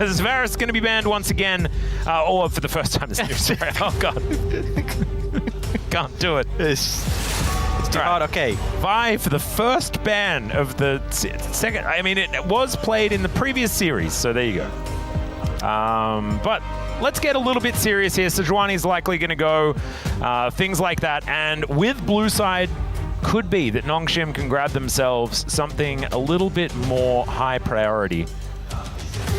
Varus going to be banned once again, or for the first time this year. Sorry. Oh, God. Can't do it. It's too hard. Okay. Vi for the first ban of the second. I mean, it was played in the previous series, so there you go. But let's get a little bit serious here. Sejuani is likely going to go, things like that. And with blue side, could be that NONGSHIM can grab themselves something a little bit more high priority.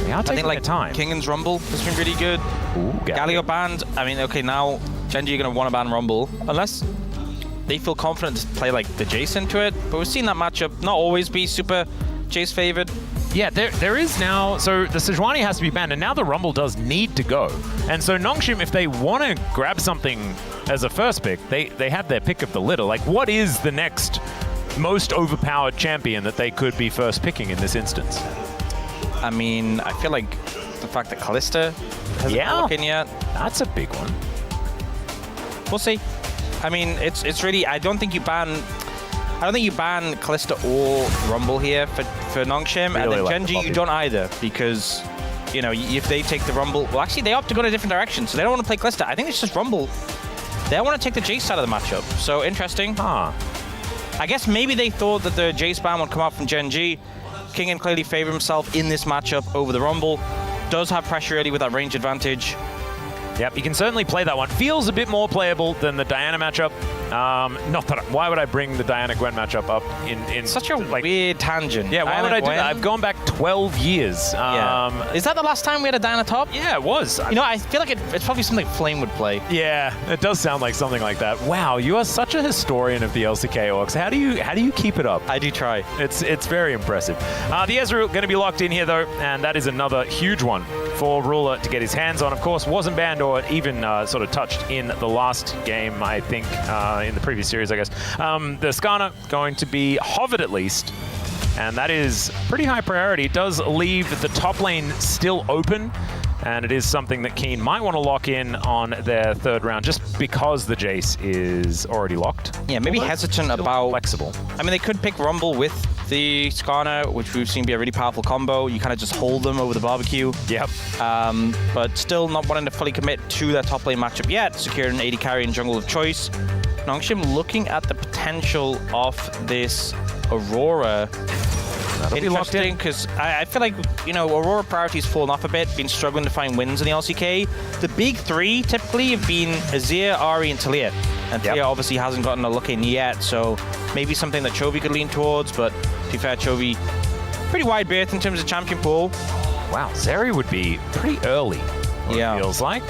They are taking their time. Kingan's Rumble has been really good. Ooh, Galio banned. I mean, okay, now Gen.G are going to want to ban Rumble. Unless they feel confident to play like the Jace into it. But we've seen that matchup not always be super Jace favored. Yeah, there is now, so the Sejuani has to be banned, and now the Rumble does need to go. And so NONGSHIM, if they want to grab something as a first pick, they have their pick of the litter. Like, what is the next most overpowered champion that they could be first picking in this instance? I mean, I feel like the fact that Kalista hasn't been looking yet. That's a big one. We'll see. I mean, it's really, I don't think you ban Kalista or Rumble here for NONGSHIM, Really and then like Gen.G you don't either, because, you know, if they take the Rumble, well, actually they opt to go in a different direction, so they don't want to play Kalista. I think it's just Rumble. They don't want to take the Jace side of the matchup, so interesting. I guess maybe they thought that the Jace ban would come out from Gen.G. Kingan clearly favored himself in this matchup over the Rumble. Does have pressure early with that range advantage. Yep, you can certainly play that one. Feels a bit more playable than the Diana matchup. Not that. Why would I bring the Diana-Gwen matchup up in such a weird tangent? Yeah, why would I do that? I've gone back 12 years. Yeah. Is that the last time we had a Diana top? Yeah, it was. You know, I feel like it's probably something Flame would play. Yeah, it does sound like something like that. Wow, you are such a historian of the LCK orcs. How do you keep it up? I do try. It's very impressive. The Ezreal going to be locked in here though, and that is another huge one for Ruler to get his hands on. Of course, wasn't banned or even sort of touched in the last game, I think, in the previous series, I guess. The Skarner going to be hovered at least, and that is pretty high priority. It does leave the top lane still open, and it is something that Keen might want to lock in on their third round just because the Jace is already locked. Yeah, maybe hesitant about... flexible. I mean, they could pick Rumble with the Skarner, which we've seen be a really powerful combo. You kind of just hold them over the barbecue. Yep. But still not wanting to fully commit to their top lane matchup yet. Secure an AD carry and jungle of choice. NONGSHIM looking at the potential of this Aurora. Interesting, because I feel like, you know, Aurora priority's fallen off a bit, been struggling to find wins in the LCK. The big three typically have been Azir, Ahri, and Talia. And Talia obviously hasn't gotten a look in yet, so maybe something that Chovy could lean towards, but to be fair, Chovy, pretty wide berth in terms of champion pool. Wow, Zeri would be pretty early, it feels like.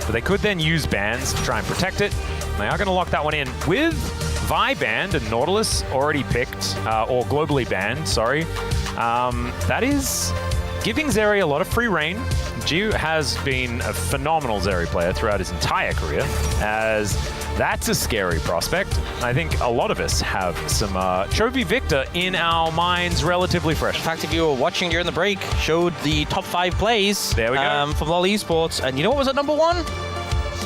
But they could then use bans to try and protect it. They are going to lock that one in with Vi banned and Nautilus already picked, or globally banned, sorry. That is giving Zeri a lot of free reign. Jiu has been a phenomenal Zeri player throughout his entire career, as that's a scary prospect. I think a lot of us have some Chovy Victor in our minds relatively fresh. In fact, if you were watching during the break, showed the top 5 plays there we go. From LoL Esports, and you know what was at number 1?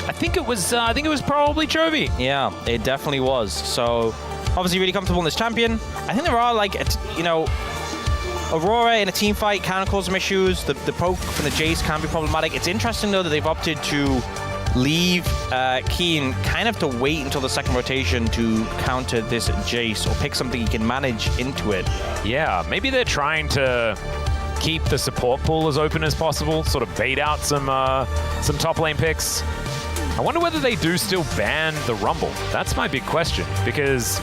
I think it was probably Chovy. Yeah, it definitely was. So obviously really comfortable in this champion. I think there are, like, you know, Aurora in a team fight can cause some issues. The poke from the Jace can be problematic. It's interesting though that they've opted to leave Keen kind of to wait until the second rotation to counter this Jace or pick something he can manage into it. Yeah, maybe they're trying to keep the support pool as open as possible, sort of bait out some top lane picks. I wonder whether they do still ban the Rumble. That's my big question, because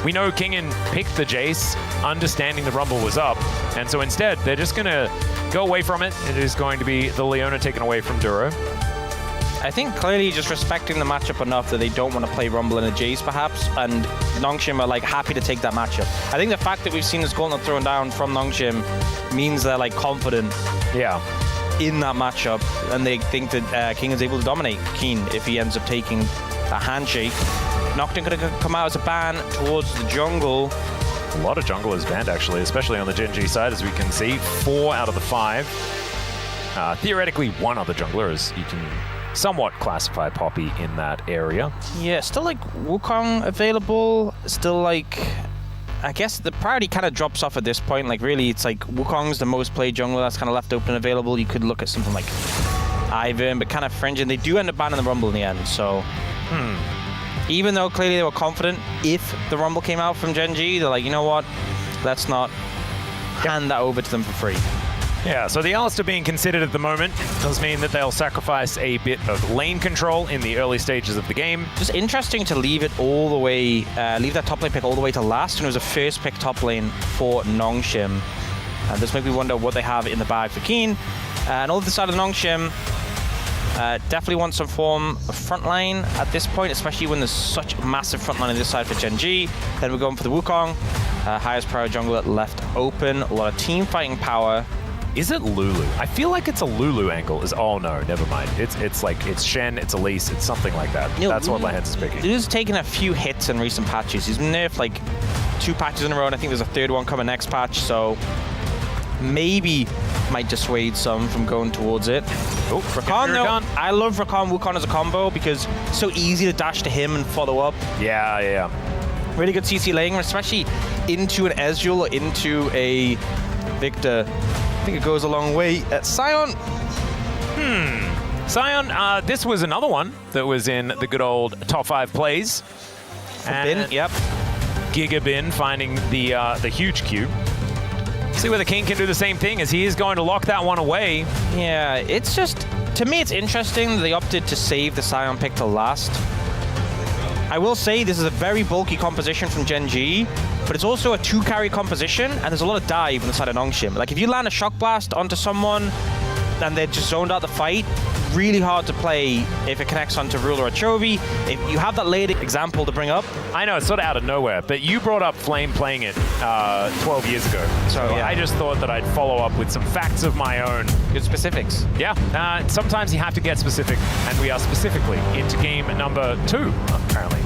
we know Kingan picked the Jace, understanding the Rumble was up, and so instead, they're just going to go away from it. It is going to be the Leona taken away from Duro. I think clearly just respecting the matchup enough that they don't want to play Rumble in a Jace, perhaps, and NONGSHIM are, like, happy to take that matchup. I think the fact that we've seen this gauntlet thrown down from NONGSHIM means they're, like, confident in that matchup, and they think that King is able to dominate Keen if he ends up taking a handshake. Nocturne could have come out as a ban towards the jungle. A lot of junglers banned, actually, especially on the Gen.G side, as we can see. 4 out of the 5. Theoretically, 1 other jungler, as you can somewhat classify Poppy in that area. Yeah, still, like, Wukong available. Still, like, I guess the priority kind of drops off at this point. Like, really, it's like Wukong's the most played jungler that's kind of left open and available. You could look at something like Ivan, but kind of fringe, and they do end up banning the Rumble in the end. So, even though clearly they were confident if the Rumble came out from Gen.G, they're like, you know what? Let's not hand that over to them for free. Yeah, so the Alistar being considered at the moment does mean that they'll sacrifice a bit of lane control in the early stages of the game. Just interesting to leave it all the way, leave that top lane pick all the way to last, and it was a first pick top lane for NONGSHIM. This makes me wonder what they have in the bag for Keen. And all of the side of NONGSHIM, definitely want some form of front line at this point, especially when there's such a massive front line on this side for Gen.G. Then we're going for the Wukong, highest priority jungler left open, a lot of team fighting power. Is it Lulu? I feel like it's a Lulu angle. Oh no, never mind. It's like, it's Shen, it's Elise, it's something like that. You know, that's what Lehens is picking. Lulu's taken a few hits in recent patches. He's been nerfed like 2 patches in a row, and I think there's a 3rd one coming next patch, so maybe might dissuade some from going towards it. Oh, Rakan though, I love Rakan Wukong as a combo because it's so easy to dash to him and follow up. Yeah. Really good CC laying, especially into an Ezreal or into a Victor. I think it goes a long way. Sion. Sion, this was another one that was in the good old top 5 plays. Bin, yep. Gigabin finding the huge Q. See whether King can do the same thing, as he is going to lock that one away. Yeah, it's just, to me it's interesting that they opted to save the Sion pick to last. I will say this is a very bulky composition from Gen.G, but it's also a 2-carry composition, and there's a lot of dive on the side of NONGSHIM. Like, if you land a Shock Blast onto someone and they're just zoned out the fight, really hard to play if it connects onto Ruler or Chovy. If you have that late example to bring up. I know, it's sort of out of nowhere, but you brought up Flame playing it 12 years ago. So yeah. I just thought that I'd follow up with some facts of my own. Good specifics. Yeah, sometimes you have to get specific, and we are specifically into game number 2, apparently.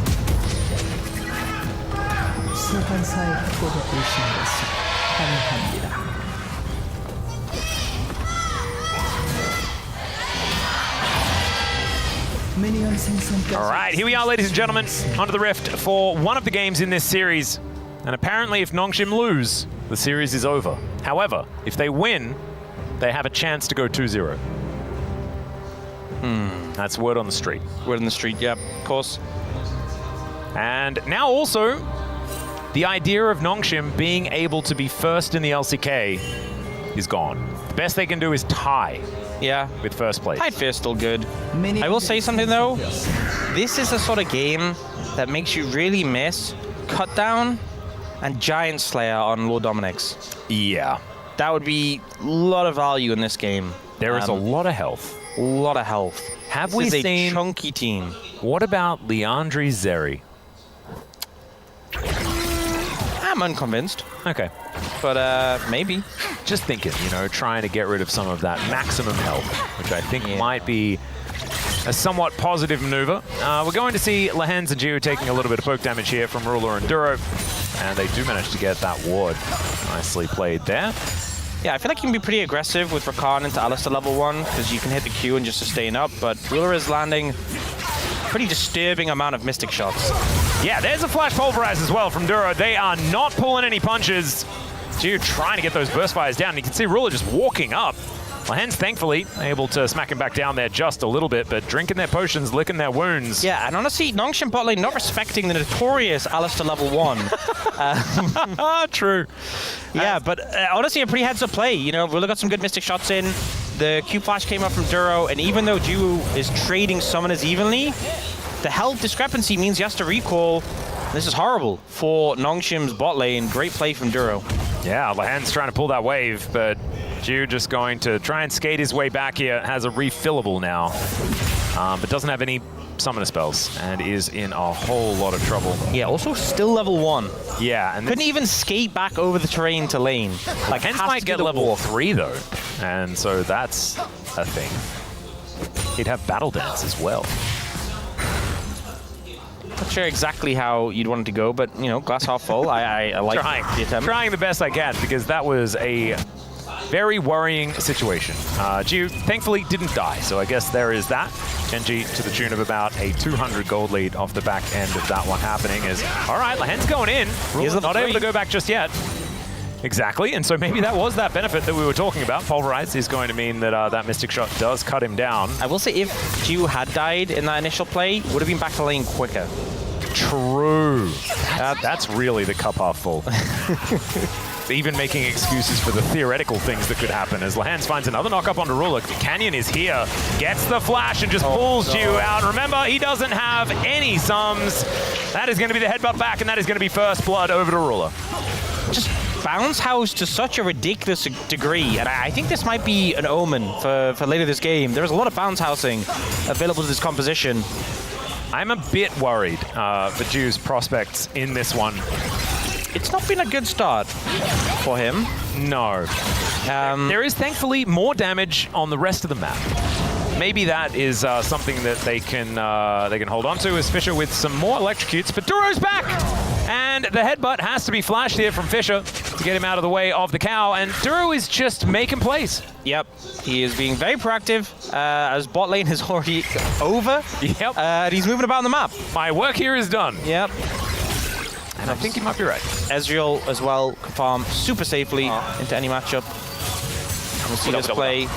All right, here we are, ladies and gentlemen, onto the Rift for one of the games in this series. And apparently, if NONGSHIM lose, the series is over. However, if they win, they have a chance to go 2-0. That's word on the street. Word on the street, yep, of course. And now also, the idea of NONGSHIM being able to be first in the LCK is gone. The best they can do is tie. Yeah. With first place. Tied first, still good. I will say something though. This is the sort of game that makes you really miss Cut Down and Giant Slayer on low Dominics. Yeah. That would be a lot of value in this game. There is a lot of health. A lot of health. Have we seen a chunky team? What about Leandri Zeri? I'm unconvinced. Okay. But maybe. Just thinking, you know, trying to get rid of some of that maximum health, which I think might be a somewhat positive maneuver. We're going to see Lehens and Geo taking a little bit of poke damage here from Ruler and Duro, and they do manage to get that ward. Nicely played there. Yeah, I feel like you can be pretty aggressive with Rakan into Alistar level 1, because you can hit the Q and just sustain up, but Ruler is landing a pretty disturbing amount of Mystic shots. Yeah, there's a Flash Pulverize as well from Duro. They are not pulling any punches. Geo trying to get those burst fires down. You can see Ruler just walking up. Lehens, thankfully, able to smack him back down there just a little bit, but drinking their potions, licking their wounds. Yeah, and honestly, NONGSHIM bot lane not respecting the notorious Alistar level 1. True. Yeah, but honestly, a pretty heads-up play. You know, Ruler got some good Mystic shots in. The Q Flash came up from Duro, and even though Ju is trading summoners evenly, the health discrepancy means he has to recall. This is horrible for NONGSHIM's bot lane. Great play from Duro. Yeah, Lehens trying to pull that wave, but Ju just going to try and skate his way back here. Has a refillable now, but doesn't have any summoner spells and is in a whole lot of trouble. Yeah, also still level 1. Yeah, and couldn't even skate back over the terrain to lane. Like, Lehens might get level 3 though, and so that's a thing. He'd have Battle Dance as well. Not sure exactly how you'd want it to go, but, you know, glass half full. I like the attempt. Trying the best I can, because that was a very worrying situation. G thankfully didn't die, so I guess there is that. Gen.G to the tune of about a 200 gold lead off the back end of that one happening is, all right, Lahen's going in. He's not able to go back just yet. Exactly, and so maybe that was that benefit that we were talking about. Pulverize is going to mean that that Mystic Shot does cut him down. I will say if Jiu had died in that initial play, would have been back to lane quicker. True. That's really the cup half full. Even making excuses for the theoretical things that could happen as Lahans finds another knock-up onto Ruler. Canyon is here, gets the flash and just pulls Jiu out. Remember, he doesn't have any sums. That is going to be the headbutt back, and that is going to be first blood over to Ruler. Just bounce house to such a ridiculous degree, and I think this might be an omen for later this game. There is a lot of bounce housing available to this composition. I'm a bit worried for Jiu's prospects in this one. It's not been a good start for him. No. There is thankfully more damage on the rest of the map. Maybe that is something that they can hold on to as Fisher with some more electrocutes, but Duro's back! And the headbutt has to be flashed here from Fisher to get him out of the way of the cow, and Duro is just making plays. Yep, he is being very proactive as bot lane is already over. Yep. And he's moving about on the map. My work here is done. Yep. And I think he might be right. Ezreal as well can farm super safely into any matchup. We'll see this play.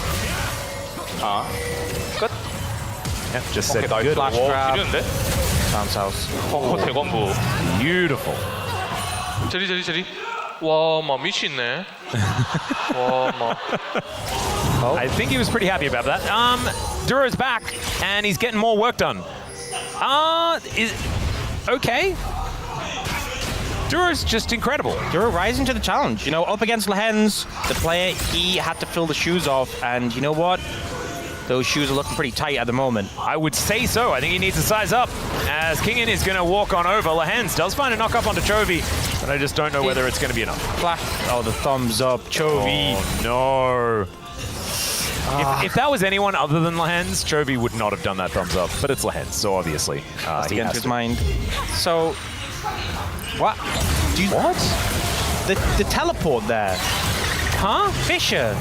끝. Yep, just said 오케이, good. 나이스. Flash 와, grab. 지렸는데? Bounce house. 대광부. Beautiful. 제리. 와, 막 미치네. 와, 막. I think he was pretty happy about that. Duro's back, and he's getting more work done. Okay. Duro's just incredible. Duro rising to the challenge. You know, up against Lahens, the player, he had to fill the shoes off, and you know what? Those shoes are looking pretty tight at the moment. I would say so. I think he needs to size up, as Kingin is going to walk on over. Lahens does find a knock-up onto Chovy, but I just don't know whether it's going to be enough. Flash. Oh, the thumbs up. Chovy. Oh, no. If that was anyone other than Lahens, Chovy would not have done that thumbs up, but it's Lahens, so obviously he Against has his to. mind. So, what? What? The teleport there. Huh? Fisher.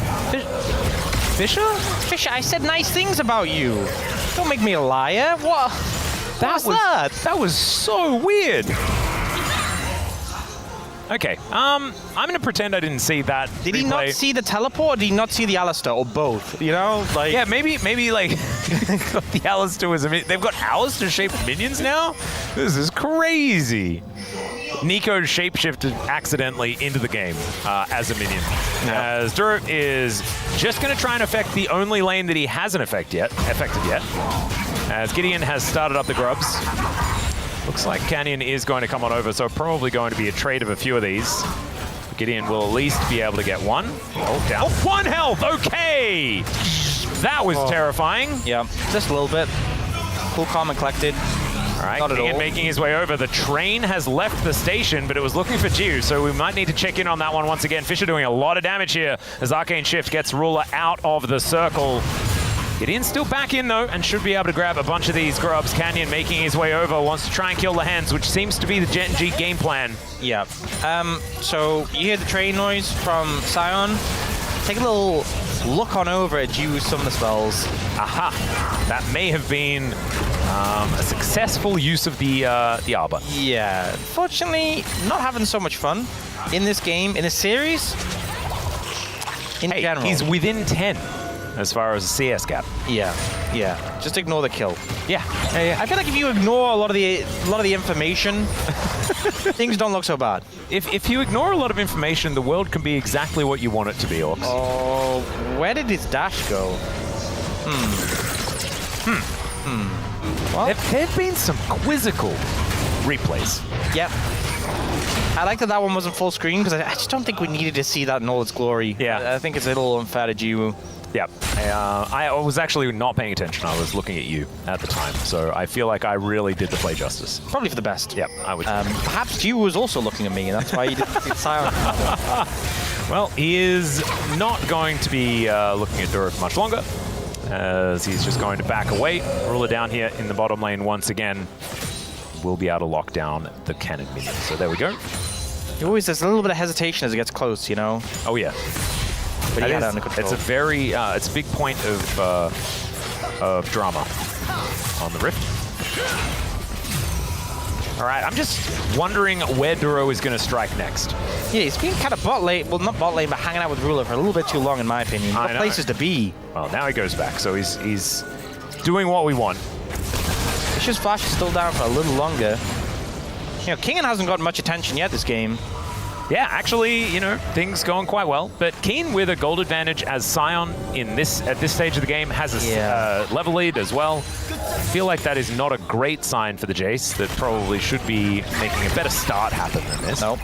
Fisher? Fisher, I said nice things about you. Don't make me a liar. What? That was so weird. Okay, I'm gonna pretend I didn't see that. Did he replay. not see the teleport, or did he not see the Alistair, or both? You know, like... Yeah, maybe like the Alistair was they've got Alistair-shaped minions now? This is crazy. Nico shapeshifted accidentally into the game as a minion. As Duro is just going to try and affect the only lane that he hasn't affected yet. As Gideon has started up the Grubs. Looks like Canyon is going to come on over, so probably going to be a trade of a few of these. Gideon will at least be able to get one. Oh, down. Oh, 1 health! Okay! That was terrifying. Yeah, just a little bit. Cool, calm, and collected. All right, Not at Gideon all. making his way over. The train has left the station, but it was looking for Jiu, so we might need to check in on that one once again. Fisher doing a lot of damage here as Arcane Shift gets Ruler out of the circle. Gideon's still back in, though, and should be able to grab a bunch of these Grubs. Canyon making his way over, wants to try and kill the Hands, which seems to be the Gen.G game plan. Yeah. So you hear the train noise from Sion. Take a little look on over at Jiu with some of the spells. Aha! That may have been a successful use of the Arbor. Yeah. Fortunately, not having so much fun in this game, in this series. In general. He's within 10 as far as the CS gap. Yeah. Just ignore the kill. Yeah. I feel like if you ignore a lot of the information, things don't look so bad. If you ignore a lot of information, the world can be exactly what you want it to be, Orcs. Oh, where did his dash go? Well, There've been some quizzical replays. Yep. I like that one wasn't full screen because I just don't think we needed to see that in all its glory. Yeah. I think it's a little unfair to Jiwoo. Yeah, I was actually not paying attention. I was looking at you at the time, so I feel like I really did the play justice. Probably for the best. Yep, I would. Perhaps Jiwoo was also looking at me, and that's why he didn't get silent. Well, he is not going to be looking at Duro for much longer, as he's just going to back away. Ruler down here in the bottom lane once again. We'll be able to lock down the cannon minion. So there we go. There's a little bit of hesitation as it gets close, you know? Oh, yeah. but he had it under control. It's a very, it's a big point of drama on the Rift. All right, I'm just wondering where Duro is going to strike next. Yeah, he's been kind of bot lane, well, not bot lane, but hanging out with Ruler for a little bit too long, in my opinion. What places to be? Well, now he goes back, so he's doing what we want. Fisher's flash is still down for a little longer. You know, Kingen hasn't gotten much attention yet this game. Yeah, actually, you know, things going quite well. But Keen with a gold advantage as Sion at this stage of the game has a level lead as well. I feel like that is not a great sign for the Jace. That probably should be making a better start happen than this. Nope.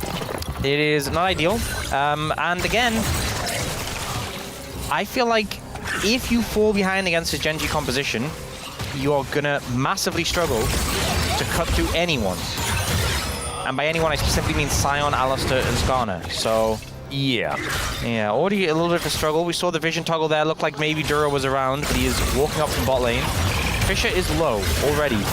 It is not ideal. And again, I feel like if you fall behind against a Gen.G composition, you're going to massively struggle to cut through anyone. And by anyone, I specifically mean Sion, Alistair, and Skarner. So, yeah, already a little bit of a struggle. We saw the vision toggle there. Looked like maybe Duro was around, but he is walking up from bot lane. Fisher is low already.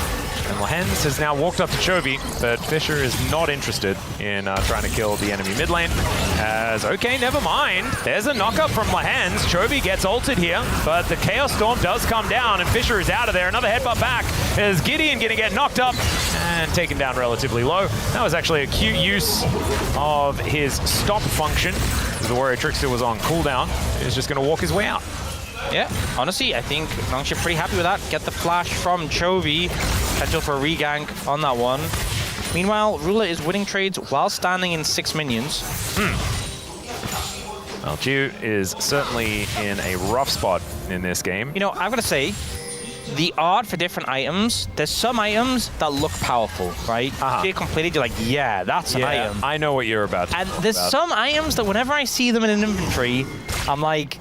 And Lehens has now walked up to Chovy, but Fisher is not interested in trying to kill the enemy mid lane. As, okay, never mind. There's a knockup from Lehens. Chovy gets ulted here, but the Chaos Storm does come down, and Fisher is out of there. Another headbutt back. Is Gideon going to get knocked up and taken down relatively low. That was actually a cute use of his stop function. The Warrior Trickster was on cooldown. He's just going to walk his way out. Yeah, honestly, I think NONGSHIM pretty happy with that. Get the flash from Chovy. Potential for a regank on that one. Meanwhile, Ruler is winning trades while standing in 6 minions. Well, Q is certainly in a rough spot in this game. You know, I've got to say, the art for different items, there's some items that look powerful, right? You're completed, you're like, yeah, that's an item. I know what you're about to And there's some items that whenever I see them in an inventory, I'm like,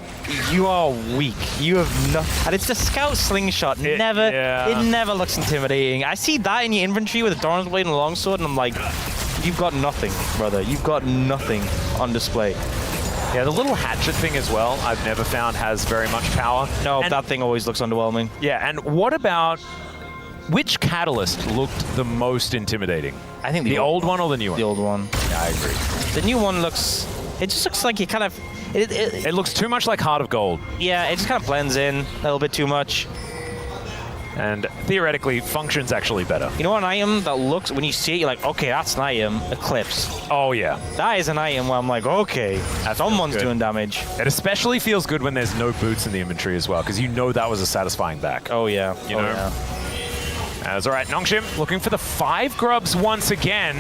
you are weak. You have nothing. And it's the Scout Slingshot. It never looks intimidating. I see that in your inventory with a Doran's Blade and a Longsword, and I'm like, you've got nothing, brother. You've got nothing on display. Yeah, the little hatchet thing as well, I've never found has very much power. No, and that thing always looks underwhelming. Yeah, and what about, which Catalyst looked the most intimidating? I think the old one or the new one? The old one. Yeah, I agree. The new one looks, it just looks like you kind of, it looks too much like Heart of Gold. Yeah, it just kind of blends in a little bit too much. And theoretically, functions actually better. You know an item that looks, when you see it, you're like, okay, that's an item, Eclipse. Oh, yeah. That is an item where I'm like, okay, someone's doing damage. It especially feels good when there's no boots in the inventory as well, because you know that was a satisfying back. Oh, yeah. You know? Yeah. That's all right. NONGSHIM looking for the 5 Grubs once again.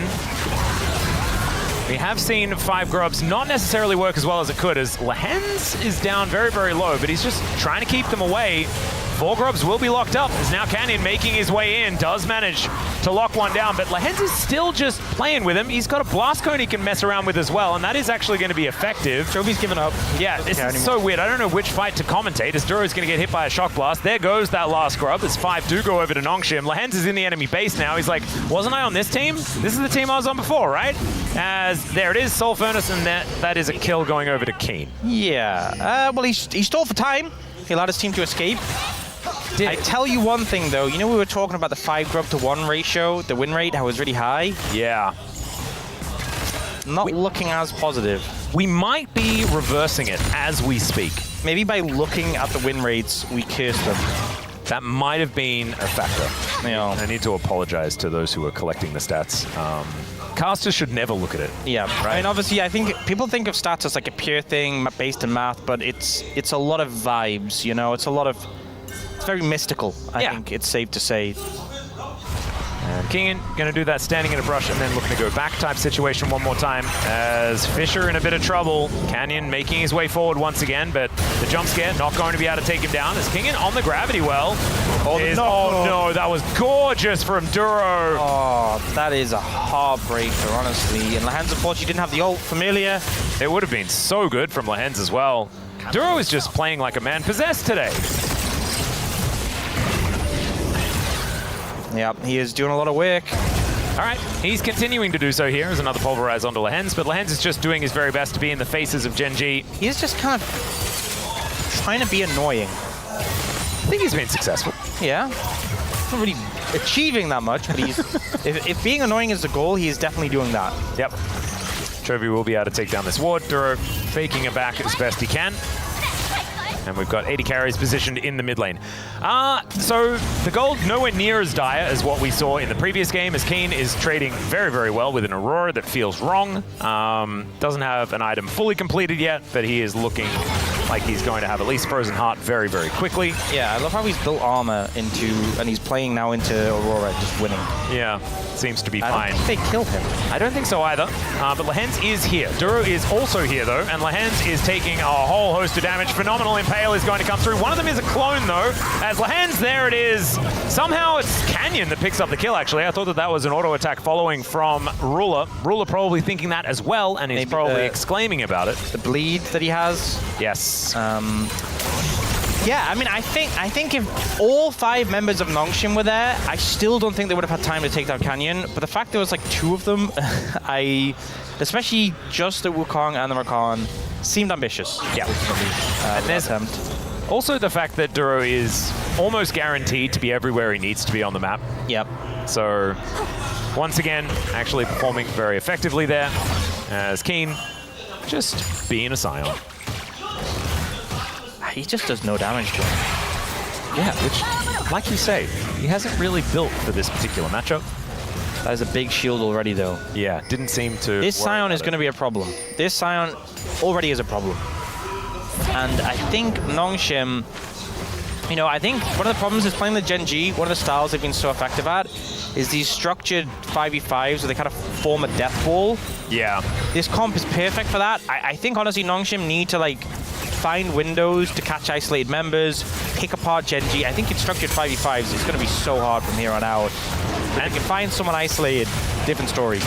We have seen 5 Grubs not necessarily work as well as it could, as Lehens is down very, very low, but he's just trying to keep them away. 4 Grubs will be locked up, as now Canyon making his way in, does manage to lock one down, but Lehens is still just playing with him. He's got a Blast Cone he can mess around with as well, and that is actually going to be effective. Chovy's given up. Yeah, this is so weird. I don't know which fight to commentate, as Duro's going to get hit by a Shock Blast. There goes that last Grub, as 5 do go over to NONGSHIM. Lehens is in the enemy base now. He's like, wasn't I on this team? This is the team I was on before, right? As there it is, Soul Furnace, and that is a kill going over to Keen. Yeah, well, he stole for time. He allowed his team to escape. I tell you one thing, though. You know, we were talking about the 5 Grub to 1 ratio, the win rate, how it was really high? Yeah. Not looking as positive. We might be reversing it as we speak. Maybe by looking at the win rates, we cursed them. That might have been a factor. Yeah. I need to apologize to those who are collecting the stats. Casters should never look at it. Yeah, right? I mean, obviously, I think people think of stats as like a pure thing based in math, but it's a lot of vibes, you know? It's very mystical, I think it's safe to say. And Kingen going to do that standing in a brush and then looking to go back type situation one more time, as Fisher in a bit of trouble. Canyon making his way forward once again, but the jump scare not going to be able to take him down, as Kingen on the gravity well. Oh no, that was gorgeous from Duro. Oh, that is a heartbreaker, honestly. And Lehens, unfortunately, didn't have the ult. Familiar. It would have been so good from Lehens as well. Duro is just playing like a man possessed today. Yeah, he is doing a lot of work. All right, he's continuing to do so here as another pulverize onto Lehens, but Lehens is just doing his very best to be in the faces of Gen.G. He's just kind of trying to be annoying. I think he's been successful. Yeah. Not really achieving that much, but he's if being annoying is the goal, he's definitely doing that. Yep. Chovy will be able to take down this ward. Duro faking it back as best he can. And we've got 80 carries positioned in the mid lane. So the gold nowhere near as dire as what we saw in the previous game, as Keen is trading very, very well with an Aurora that feels wrong. Doesn't have an item fully completed yet, but he is looking like he's going to have at least Frozen Heart very, very quickly. Yeah, I love how he's built armor into, and he's playing now into Aurora, just winning. Yeah, seems to be fine. I don't think they kill him. I don't think so either, but Lehens is here. Duro is also here though, and Lehens is taking a whole host of damage. Phenomenal Impale is going to come through. One of them is a clone though, as Lehens, there it is. Somehow it's Canyon that picks up the kill actually. I thought that that was an auto attack following from Ruler. Ruler probably thinking that as well, and he's probably exclaiming about it. The bleed that he has. Yes. Yeah, I mean, I think if all 5 members of NONGSHIM were there, I still don't think they would have had time to take down Canyon. But the fact there was like 2 of them, especially just the Wukong and the Rakan, seemed ambitious. Yeah. And there's also the fact that Duro is almost guaranteed to be everywhere he needs to be on the map. Yep. So once again, actually performing very effectively there, as Keen just being a Scion. He just does no damage to him. Yeah, which, like you say, he hasn't really built for this particular matchup. That is a big shield already, though. Yeah, didn't seem to. This Scion is going to be a problem. This Scion already is a problem. And I think NONGSHIM, you know, I think one of the problems is playing the Gen.G, one of the styles they've been so effective at, is these structured 5v5s where they kind of form a death wall. Yeah. This comp is perfect for that. I think, honestly, NONGSHIM need to, like, find windows to catch isolated members, pick apart Gen.G. I think in structured 5v5s, it's going to be so hard from here on out. And if you can find someone isolated, different story.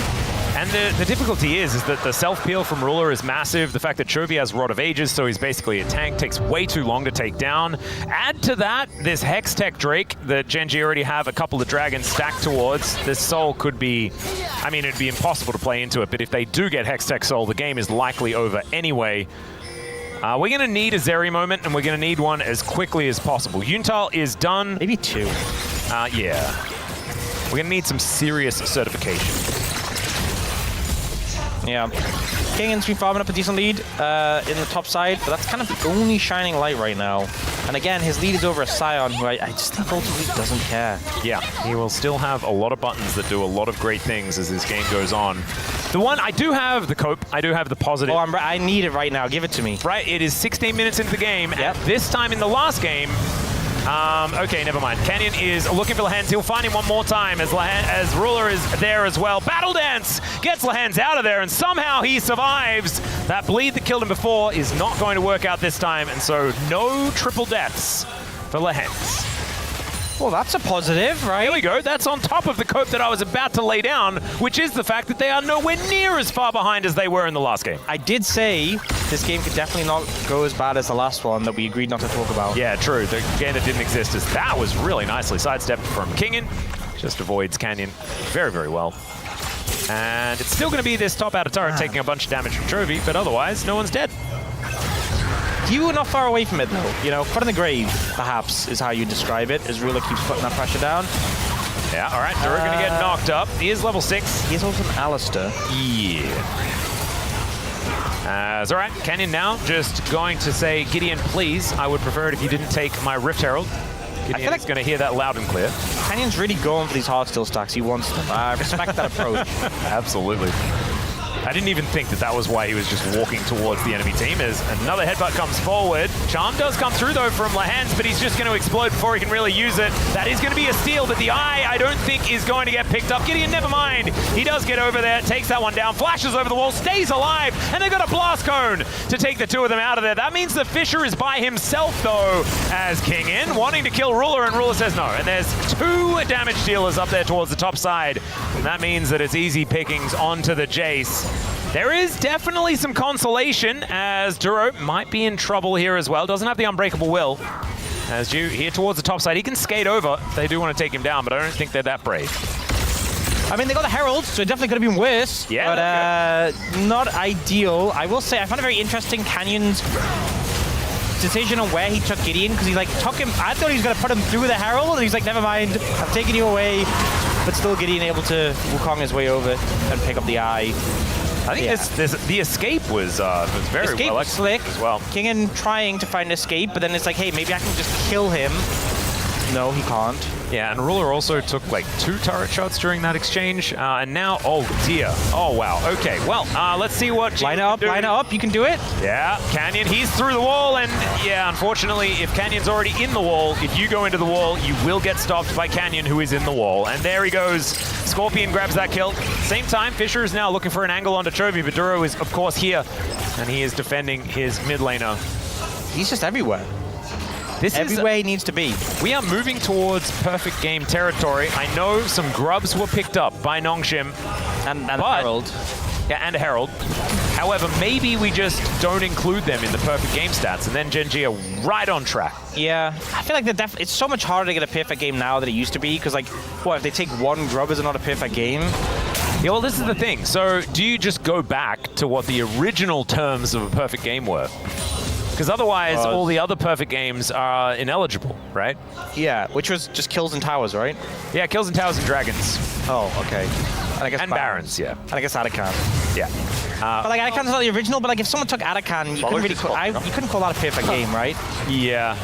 And the difficulty is that the self-peel from Ruler is massive. The fact that Chovy has Rod of Ages, so he's basically a tank, takes way too long to take down. Add to that this Hextech Drake that Gen.G already have a couple of dragons stacked towards. This Soul could be, I mean, it'd be impossible to play into it, but if they do get Hextech Soul, the game is likely over anyway. We're going to need a Zeri moment, and we're going to need one as quickly as possible. Yuntal is done. Maybe 2. Yeah. We're going to need some serious certification. Yeah. Kingan's been farming up a decent lead in the top side, but that's kind of the only shining light right now. And again, his lead is over a Scion, who I just think ultimately doesn't care. Yeah, he will still have a lot of buttons that do a lot of great things as this game goes on. The one, I do have the cope, I do have the positive. Oh, I need it right now, give it to me. Right, it is 16 minutes into the game. Yep. At this time in the last game, okay, never mind. Canyon is looking for Lehens. He'll find him one more time as Ruler is there as well. Battle Dance gets Lehens out of there, and somehow he survives. That bleed that killed him before is not going to work out this time, and so no triple deaths for Lehens. Well, that's a positive, right? Here we go. That's on top of the cope that I was about to lay down, which is the fact that they are nowhere near as far behind as they were in the last game. I did say this game could definitely not go as bad as the last one that we agreed not to talk about. Yeah, true. The game that didn't exist is that was really nicely sidestepped from Kingan. Just avoids Canyon very, very well. And it's still going to be this top outer turret taking a bunch of damage from Chovy, but otherwise, no one's dead. You were not far away from it, though. You know, foot in the grave, perhaps, is how you describe it, as Ruler keeps putting that pressure down. Yeah, all right, Duro going to get knocked up. He is level 6. He is also an Alistair. Yeah. All right, Canyon now just going to say, Gideon, please, I would prefer it if you didn't take my Rift Herald. Gideon is going to hear that loud and clear. Canyon's really going for these Heartsteel stacks. He wants them. I respect that approach. Absolutely. I didn't even think that that was why he was just walking towards the enemy team, as another headbutt comes forward. Charm does come through, though, from Lehens, but he's just going to explode before he can really use it. That is going to be a steal, but the eye, I don't think, is going to get picked up. Gideon, never mind. He does get over there, takes that one down, flashes over the wall, stays alive, and they've got a blast cone to take the 2 of them out of there. That means the Fisher is by himself, though, as Kingan, wanting to kill Ruler, and Ruler says no. And there's 2 damage dealers up there towards the top side, and that means that it's easy pickings onto the Jace. There is definitely some consolation, as Duro might be in trouble here as well. Doesn't have the Unbreakable Will. As you here towards the top side, he can skate over. They do want to take him down, but I don't think they're that brave. I mean, they got the Herald, so it definitely could have been worse. Yeah, but not ideal. I will say, I found it very interesting, Canyon's decision on where he took Gideon, because he like took him. I thought he was going to put him through the Herald, and he's like, never mind, I've taken you away. But still, Gideon able to Wukong his way over and pick up the eye. I think the escape was very Escape well was slick. as well. Kingen trying to find escape, but then it's like, hey, maybe I can just kill him. No, he can't. Yeah, and Ruler also took like 2 turret shots during that exchange, and now, oh dear. Oh wow, okay, well, let's see what Line it up, you can do it. Yeah, Canyon, he's through the wall, and yeah, unfortunately, if Canyon's already in the wall, if you go into the wall, you will get stopped by Canyon, who is in the wall. And there he goes. Scorpion grabs that kill. Same time, Fisher is now looking for an angle onto Chovy, but Duro is, of course, here, and he is defending his mid laner. He's just everywhere. This Everywhere he needs to be. We are moving towards perfect game territory. I know some grubs were picked up by NONGSHIM. And Herald. Yeah, and a Herald. However, maybe we just don't include them in the perfect game stats, and then Gen.G are right on track. Yeah, I feel like it's so much harder to get a perfect game now than it used to be, because like, what, if they take 1 grub, is it not a perfect game? Yeah, well, this is the thing. So do you just go back to what the original terms of a perfect game were? Because otherwise, all the other perfect games are ineligible, right? Yeah, which was just kills and towers, right? Yeah, kills and towers and dragons. Oh, okay. And I guess Barons, yeah. And I guess Atakan. Yeah. But like Atakan's not the original, but like if someone took Atakan, you couldn't really you couldn't call that a perfect game, right? Yeah.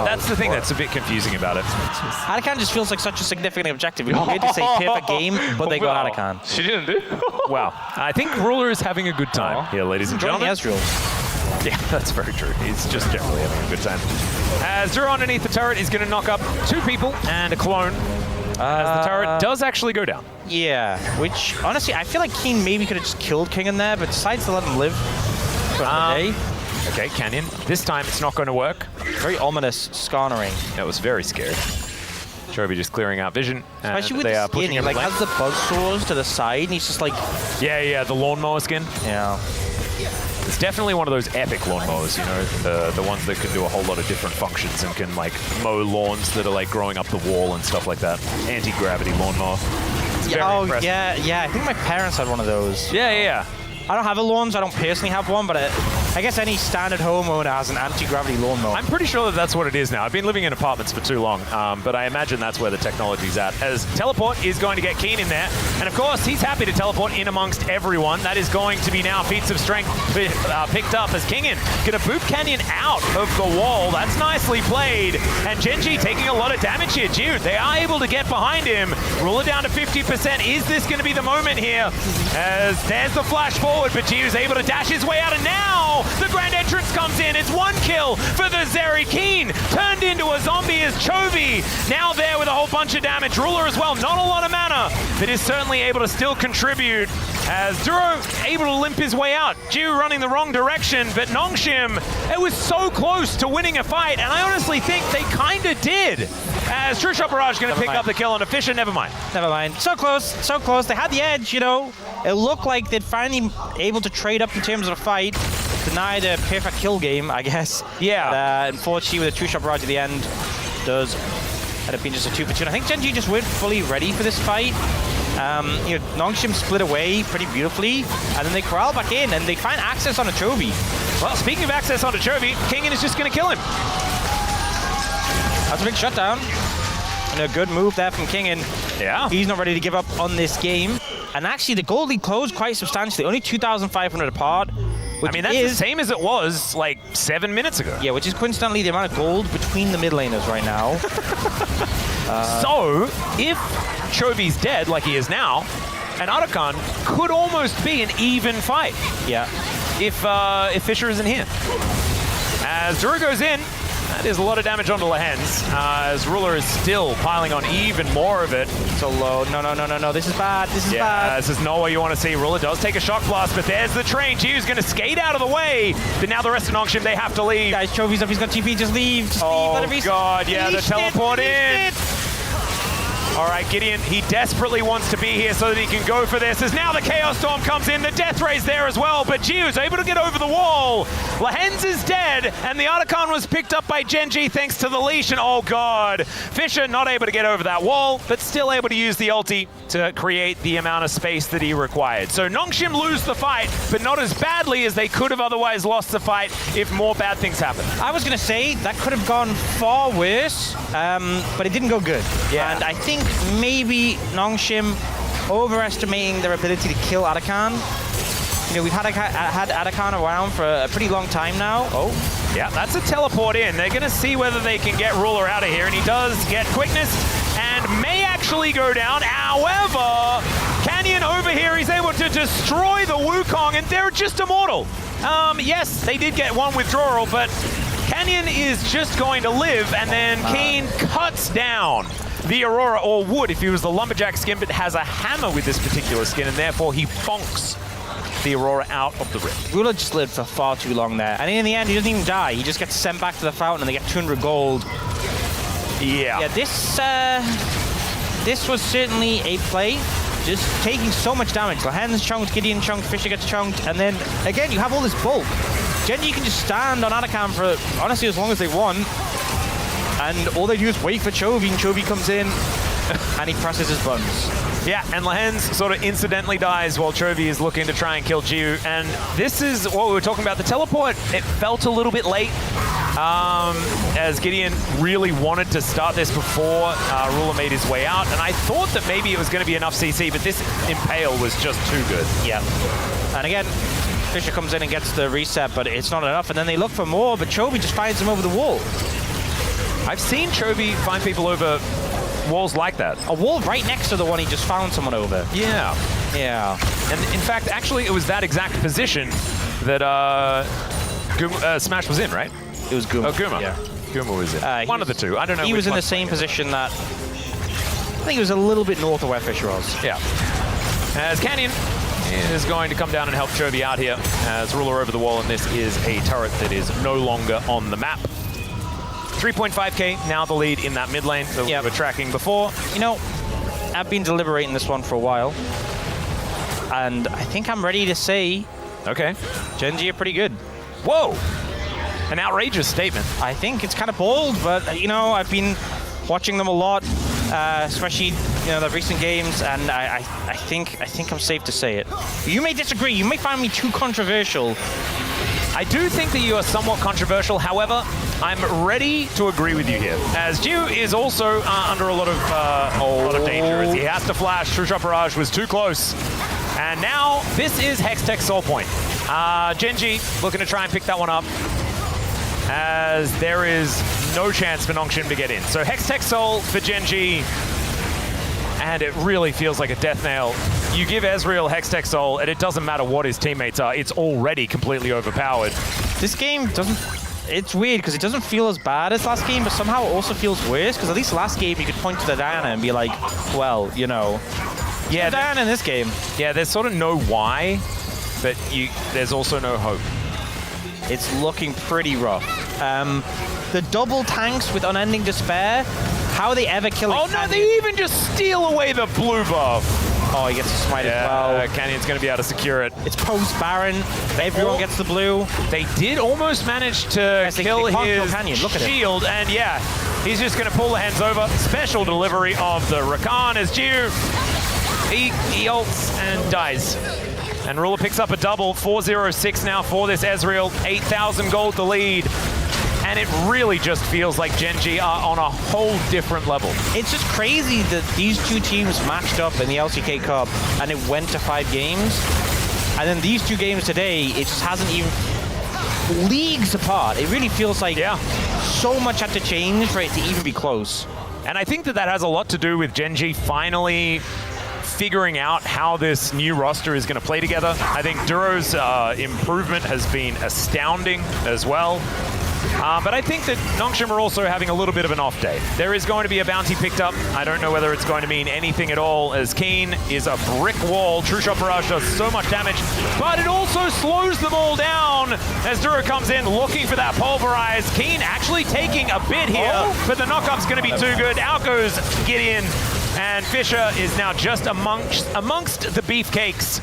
That's the thing that's a bit confusing about it. Atakan just feels like such a significant objective. It would be weird to say perfect game, but they got Atakan. She didn't do. Wow. I think Ruler is having a good time here, ladies and gentlemen. Ezreal. Yeah, that's very true. He's just generally having a good time. As Duro underneath the turret is going to knock up 2 people and a clone. As the turret does actually go down. Yeah, which, honestly, I feel like Keen maybe could have just killed King in there, but decides to let him live for another day. Okay, Canyon. This time it's not going to work. Very ominous scarnering. That was very scary. Chovy just clearing out vision. Especially with they the are pushing skin, him like has the buzzsaws to the side, and he's just like... Yeah, the lawnmower skin. Yeah. It's definitely one of those epic lawnmowers, you know, the ones that can do a whole lot of different functions and can like mow lawns that are like growing up the wall and stuff like that. Anti-gravity lawnmower. It's very impressive. yeah. I think my parents had one of those. Yeah. I don't have a lawn, so I don't personally have one, but I guess any standard homeowner has an anti-gravity lawnmower. I'm pretty sure that that's what it is now. I've been living in apartments for too long, but I imagine that's where the technology's at. As Teleport is going to get Keen in there, and of course, he's happy to teleport in amongst everyone. That is going to be now feats of strength picked up as Kingen going to boot Canyon out of the wall. That's nicely played, and Gen.G taking a lot of damage here. Dude, they are able to get behind him. Ruler down to 50%. Is this going to be the moment here? As there's the flash forward, but G is able to dash his way out, and now the grand entrance comes in. It's 1 kill for the Zeri. Keen turned into a zombie as Chovy now there with a whole bunch of damage. Ruler as well, not a lot of mana, but is certainly able to still contribute as Duro able to limp his way out. Ju running the wrong direction, but NONGSHIM, it was so close to winning a fight, and I honestly think they kind of did. As True Shot Barrage going to pick up the kill on a Fisher, never mind. Never mind. So close. They had the edge, you know. It looked like they'd finally able to trade up in terms of the fight. Deny the perfect kill game, I guess. Yeah. But, unfortunately, with a True Shot Barrage at the end, does end up being just a 2-for-2. I think Gen.G just weren't fully ready for this fight. You know, NONGSHIM split away pretty beautifully, and then they corral back in, and they find access on a Chovy. Well, speaking of access onto Chovy, Kingen is just going to kill him. That's a big shutdown. And a good move there from Kingen. Yeah. He's not ready to give up on this game. And actually, the gold lead closed quite substantially, only 2,500 apart. I mean, that's the same as it was like 7 minutes ago. Yeah, which is coincidentally the amount of gold between the mid laners right now. So, if Chovy's dead like he is now, an Atakan could almost be an even fight. Yeah. If Fisher isn't here. As Duro goes in, that is a lot of damage onto Lehens, as Ruler is still piling on even more of it. So low. No. This is bad. This is bad. Yeah, this is not what you want to see. Ruler does take a shock blast, but there's the train. Jiu's going to skate out of the way. But now the rest of NONGSHIM, they have to leave. Guys, Chovy's up. He's got TP. Just leave. Just leave. Let it God. Yeah, the teleport in. All right, Gideon, he desperately wants to be here so that he can go for this. As now the Chaos Storm comes in, the Death Ray's there as well, but Jiu's able to get over the wall. Lehens is dead, and the Atakan was picked up by Gen.G thanks to the leash, and oh god. Fisher not able to get over that wall, but still able to use the ulti to create the amount of space that he required. So NONGSHIM lose the fight, but not as badly as they could have otherwise lost the fight if more bad things happened. I was going to say that could have gone far worse, but it didn't go good. Yeah. And I think maybe NONGSHIM overestimating their ability to kill Adakan. You know, we've had Adakan around for a pretty long time now. Oh, yeah, that's a teleport in. They're going to see whether they can get Ruler out of here, and he does get quickness and may actually go down. However, Canyon over here, he's able to destroy the Wukong, and they're just immortal. Yes, they did get one withdrawal, but Canyon is just going to live, and then Keen cuts down the Aurora, or would if he was the Lumberjack skin, but has a hammer with this particular skin, and therefore he bonks the Aurora out of the rift. Ruler just lived for far too long there. And in the end, he doesn't even die. He just gets sent back to the fountain and they get 200 gold. Yeah. Yeah, this was certainly a play. Just taking so much damage. Lahen's chunked, Gideon chunked, Fisher gets chunked, and then, again, you have all this bulk. Gen.G can just stand on Adakan for, honestly, as long as they want. And all they do is wait for Chovy, and Chovy comes in, and he presses his buttons. Yeah, and Lahen's sort of incidentally dies while Chovy is looking to try and kill Jiu. And this is what we were talking about. The teleport, it felt a little bit late, as Gideon really wanted to start this before Ruler made his way out. And I thought that maybe it was going to be enough CC, but this Impale was just too good. Yeah. And again, Fisher comes in and gets the reset, but it's not enough. And then they look for more, but Chovy just finds him over the wall. I've seen Chovy find people over walls like that. A wall right next to the one he just found someone over. Yeah. Yeah. And in fact, actually, it was that exact position that Smash was in, right? It was Guma. Oh, Guma. Yeah. Guma was in. One of the two. I don't know. He was in the same position that... I think it was a little bit north of where Fisher was. Yeah. As Canyon is going to come down and help Chovy out here as Ruler over the wall, and this is a turret that is no longer on the map. 3.5k, now the lead in that mid lane that we were tracking before. You know, I've been deliberating this one for a while, and I think I'm ready to say, okay, Gen.G are pretty good. Whoa! An outrageous statement. I think it's kind of bold, but, you know, I've been watching them a lot, especially, you know, the recent games, and I think I'm safe to say it. You may disagree, you may find me too controversial. I do think that you are somewhat controversial, however, I'm ready to agree with you here. As Jiu is also under a lot of danger as he has to flash. True Shot Barrage was too close. And now this is Hextech Soul Point. Gen.G looking to try and pick that one up, as there is no chance for NONGSHIM to get in. So Hextech Soul for Gen.G, and it really feels like a death nail. You give Ezreal Hextech Soul, and it doesn't matter what his teammates are, it's already completely overpowered. This game doesn't... It's weird, because it doesn't feel as bad as last game, but somehow it also feels worse, because at least last game you could point to the Diana and be like, well, you know. Yeah, Diana in this game. Yeah, there's sort of no why, but there's also no hope. It's looking pretty rough. The double tanks with Unending Despair, how are they ever killing Oh no, they even just steal away the blue buff. Oh, he gets a smite as well. Canyon's going to be able to secure it. It's post-Baron. Everyone gets the blue. They did almost manage to kill his shield, and yeah, he's just going to pull the hands over. Special delivery of the Rakan as Jiu. He ults and dies. And Ruler picks up a double. 406 now for this Ezreal. 8,000 gold to lead. And it really just feels like Gen.G are on a whole different level. It's just crazy that these two teams matched up in the LCK Cup and it went to 5 games. And then these 2 games today, it just hasn't even... leagues apart. It really feels like so much had to change for it to even be close. And I think that has a lot to do with Gen.G finally figuring out how this new roster is going to play together. I think Duro's improvement has been astounding as well. But I think that NONGSHIM are also having a little bit of an off day. There is going to be a bounty picked up. I don't know whether it's going to mean anything at all, as Keen is a brick wall. True Shot Barrage does so much damage, but it also slows them all down as Duro comes in looking for that pulverize. Keen actually taking a bit here, but the knockup's going to be too good. Out goes Gideon, and Fisher is now just amongst the beefcakes.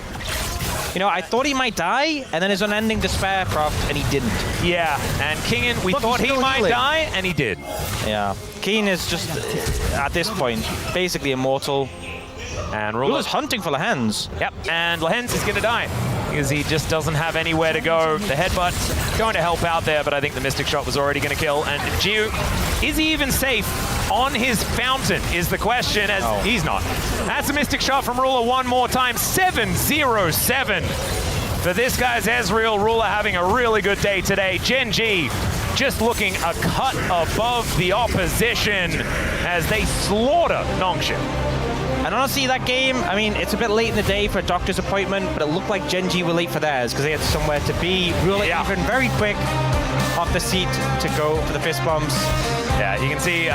You know, I thought he might die, and then his Unending Despair proc, and he didn't. Yeah, and Kingen, we thought he might die, and he did. Yeah. Keen is just, at this point, basically immortal. And Ruler's hunting for Lahen's. Yep, and Lahen's is going to die. because he just doesn't have anywhere to go. The headbutt going to help out there, but I think the Mystic Shot was already going to kill. And Jiu, is he even safe on his fountain is the question, as he's not. That's a Mystic Shot from Ruler one more time. 7-0-7 for this guy's Ezreal. Ruler having a really good day today. Gen.G just looking a cut above the opposition as they slaughter NONGSHIM. And honestly, that game, I mean, it's a bit late in the day for a doctor's appointment, but it looked like Gen.G were late for theirs because they had somewhere to be. Ruler even very quick off the seat to go for the fist bumps. Yeah, you can see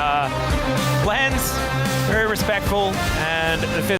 Lens, very respectful, and the fist